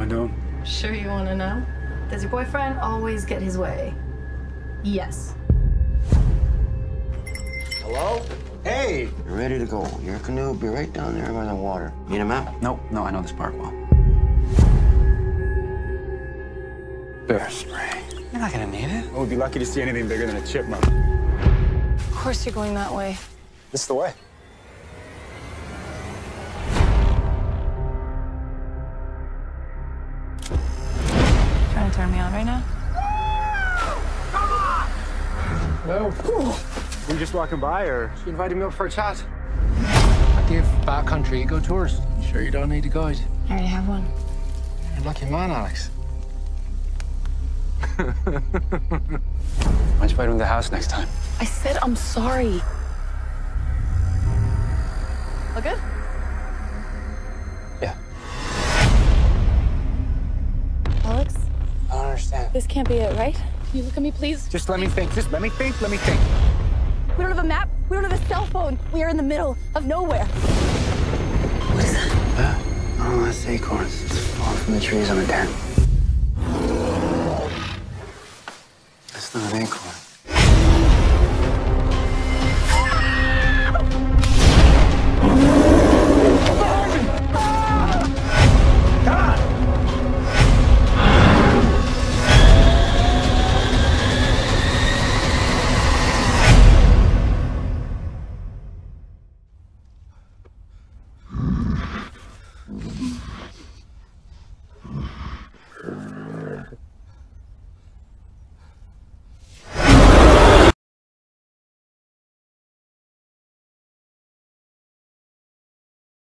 find out? Sure you want to know? Does your boyfriend always get his way? Yes. Hello? Hey! You're ready to go. Your canoe will be right down there by the water. Need a map? No, I know this park well. Bear spray. You're not gonna need it. We'd be lucky to see anything bigger than a chipmunk. Of course you're going that way. This is the way. Trying to turn me on right now? Hello. Were you just walking by, or she invited me up for a chat? I give Backcountry Eco Tours. Sure you don't need a guide? I already have one. You're a lucky man, Alex. Why don't you fight him in the house next time? I said I'm sorry. All good? Yeah. Alex, I don't understand. this can't be it, right? Can you look at me, please? Just let me think. Just let me think. Let me think. We don't have a map. We don't have a cell phone. We are in the middle of nowhere. What is that? Oh, that's acorns. It's falling from the trees on a tent. That's not an acorn.